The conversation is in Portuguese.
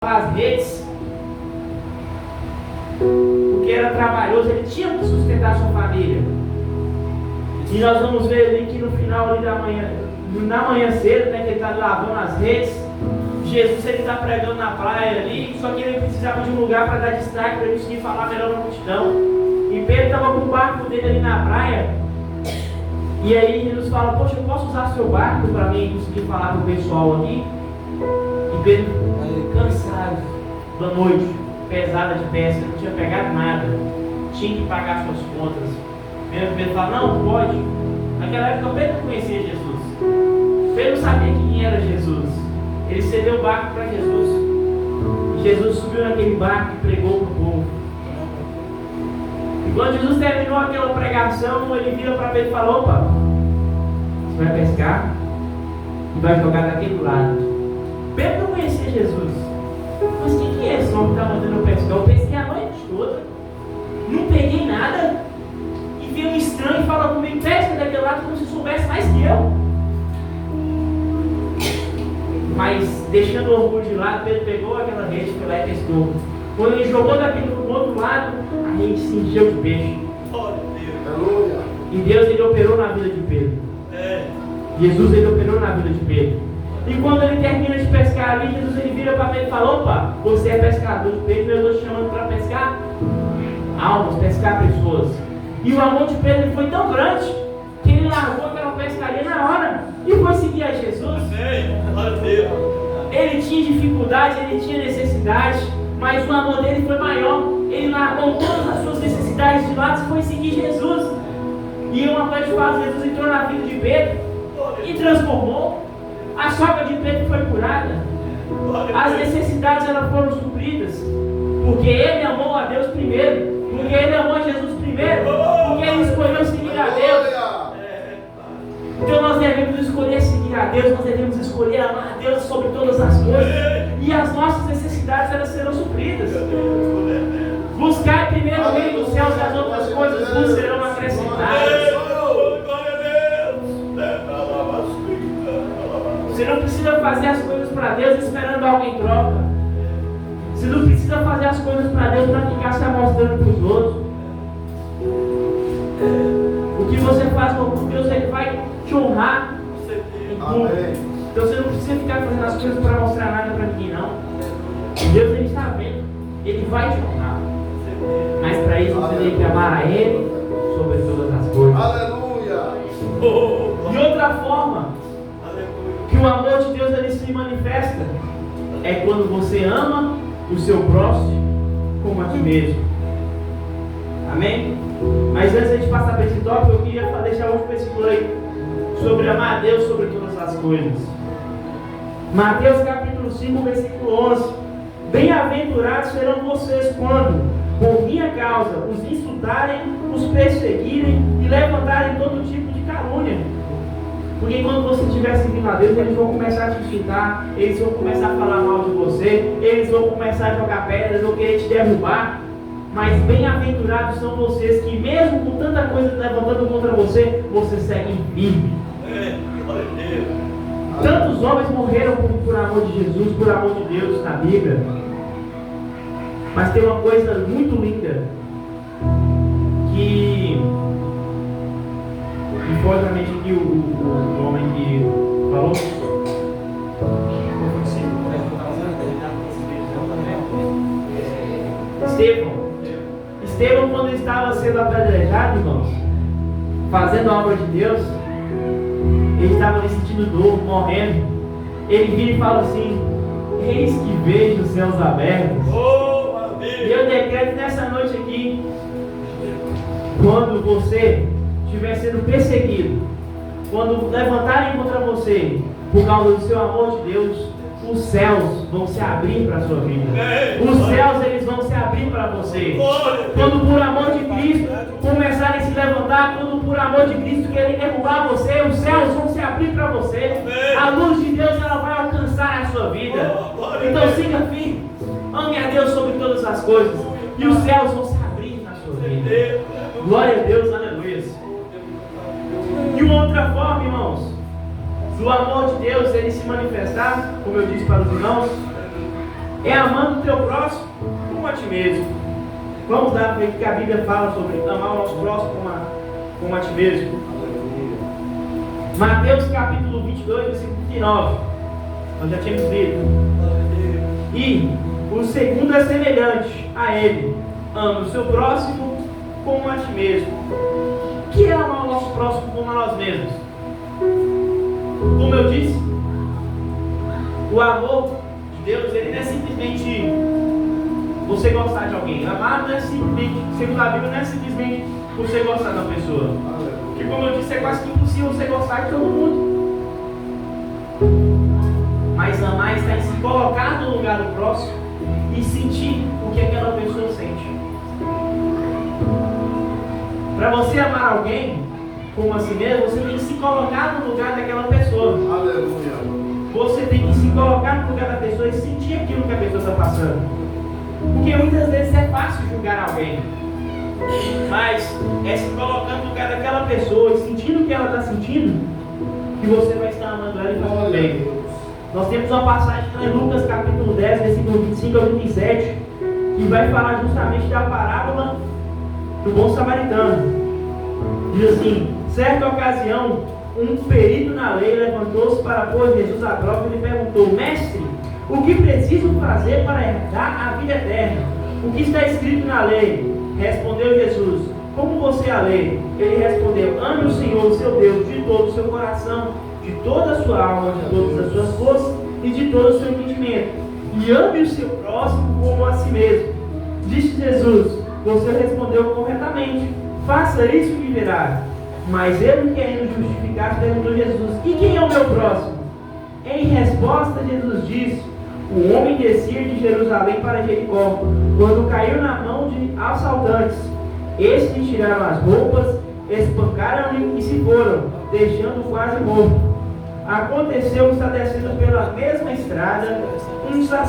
as redes, porque era trabalhoso, ele tinha que sustentar sua família. E nós vamos ver ali que no final ali da manhã, na manhã cedo, né, que ele está lavando as redes, Jesus ele está pregando na praia ali, só que ele precisava de um lugar para dar destaque, para ele conseguir falar melhor na multidão. E Pedro estava com o barco dele ali na praia, e aí Jesus fala: poxa, eu posso usar seu barco para mim conseguir falar com o pessoal aqui? E Pedro, cansado da noite, pesada de pesca, não tinha pegado nada, tinha que pagar suas contas. Pedro fala: não, pode. Naquela época Pedro não conhecia Jesus, Pedro não sabia quem era Jesus. Ele cedeu o barco para Jesus, e Jesus subiu naquele barco e pregou para o povo. E quando Jesus terminou aquela pregação, ele vira para Pedro e falou: opa, você vai pescar e vai jogar daquele lado. Pedro não conhecia Jesus. Mas quem é esse homem que está mandando eu pescar? Eu pesquei a noite toda, não peguei nada, e veio um estranho e fala comigo: pesca daquele lado, como se soubesse mais que eu. Mas deixando o orgulho de lado, Pedro pegou aquela rede, foi lá e pescou. Quando ele jogou daquele do outro lado, a rede se encheu de peixe. E Deus ele operou na vida de Pedro. Jesus ele operou na vida de Pedro. E quando ele termina de pescar ali, Jesus ele vira para Pedro e fala: opa, você é pescador de Pedro, eu estou te chamando para pescar almas, pescar pessoas. E o amor de Pedro ele foi tão grande que ele largou aquela pescaria na hora e foi seguir a Jesus. Ele tinha dificuldade, ele tinha necessidade, mas o amor dele foi maior. Ele largou todas as suas necessidades de lado e foi seguir Jesus. E uma coisa de fato, Jesus entrou na vida de Pedro e transformou. A sogra de Pedro foi curada. As necessidades elas foram supridas, porque ele amou a Deus primeiro, porque ele amou a Jesus primeiro, porque ele escolheu seguir a Deus. Então nós devemos escolher seguir a Deus, nós devemos escolher amar a Deus sobre todas as coisas, e as nossas necessidades elas serão supridas. Buscar primeiro o reino dos céus e as outras coisas vos serão acrescentadas. Você não precisa fazer as coisas para Deus esperando algo em troca. Você não precisa fazer as coisas para Deus para ficar se amostrando para os outros. O que você faz com Deus, Ele vai te honrar em tudo. Então você não precisa ficar fazendo as coisas para mostrar nada para ninguém, não. Deus Ele está vendo, Ele vai te honrar. Mas para isso você tem que amar a Ele sobre todas as coisas. Aleluia! De outra forma que o amor de Deus ele se manifesta é quando você ama o seu próximo como a ti mesmo. Amém? Mas antes de a gente passar para esse tópico, eu queria deixar outro versículo aí sobre amar a Deus sobre todas as coisas. Mateus capítulo 5, versículo 11. Bem-aventurados serão vocês quando, por minha causa, os insultarem, os perseguirem e levantarem todo tipo de calúnia. Porque quando você estiver seguindo a Deus, eles vão começar a te insultar, eles vão começar a falar mal de você, eles vão começar a jogar pedras, vão querer te derrubar. Mas bem-aventurados são vocês que, mesmo com tanta coisa levantando contra você, vocês seguem firme. Tantos homens morreram por amor de Jesus, por amor de Deus na Bíblia. Mas tem uma coisa muito linda que pode também que o homem que falou. Estevão, quando estava sendo apedrejado, irmãos, fazendo a obra de Deus, ele estava ali sentindo dor, morrendo. Ele vira e fala assim: eis que vejo os céus abertos. E eu decreto nessa noite aqui, quando você estiver sendo perseguido, quando levantarem contra você por causa do seu amor de Deus, os céus vão se abrir para a sua vida. Os céus eles vão se abrir para você. Quando por amor de Cristo começarem a se levantar, quando por amor de Cristo querem derrubar você, os céus vão se abrir para você. A luz de Deus ela vai alcançar a sua vida. Então siga firme, ame a Deus sobre todas as coisas, e os céus vão se abrir na sua vida. Glória a Deus, aleluia. De uma outra forma, irmãos, do amor de Deus ele se manifestar, como eu disse para os irmãos, é amando o teu próximo como a ti mesmo. Vamos lá ver o que a Bíblia fala sobre amar o nosso próximo como a ti mesmo. Mateus capítulo 22, versículo 29. Nós já tínhamos lido. E o segundo é semelhante a ele: ama o seu próximo como a ti mesmo. O que é amar o nosso próximo como a nós mesmos? Como eu disse, o amor de Deus, ele não é simplesmente você gostar de alguém. Amar não é simplesmente, segundo a Bíblia, não é simplesmente você gostar da pessoa. Porque, como eu disse, é quase que impossível você gostar de todo mundo. Mas amar está em se colocar no lugar do próximo e sentir o que aquela pessoa sente. Para você amar alguém como a si mesmo, você tem que se colocar no lugar daquela pessoa. Aleluia. Você tem que se colocar no lugar da pessoa e sentir aquilo que a pessoa está passando. Porque muitas vezes é fácil julgar alguém, mas é se colocando no lugar daquela pessoa e sentindo o que ela está sentindo, que você vai estar amando ela e falando bem. Nós temos uma passagem em Lucas capítulo 10, versículo 25 ao 27, que vai falar justamente da parábola do bom samaritano. Diz assim: certa ocasião, um perito na lei levantou-se para pôr Jesus à prova e lhe perguntou: mestre, o que preciso fazer para herdar a vida eterna? O que está escrito na lei? Respondeu Jesus: como você a lê? Ele respondeu: ame o Senhor, o seu Deus, de todo o seu coração, de toda a sua alma, de todas as suas forças e de todo o seu entendimento. E ame o seu próximo como a si mesmo. Disse Jesus: você respondeu corretamente. Faça isso e viverá. Mas ele, querendo justificar, perguntou a Jesus: e quem é o meu próximo? Em resposta, Jesus disse: o homem descia de Jerusalém para Jericó, quando caiu na mão de assaltantes. Estes lhe tiraram as roupas, espancaram-lhe e se foram, deixando-o quase morto. Aconteceu que está descendo pela mesma estrada um sacerdote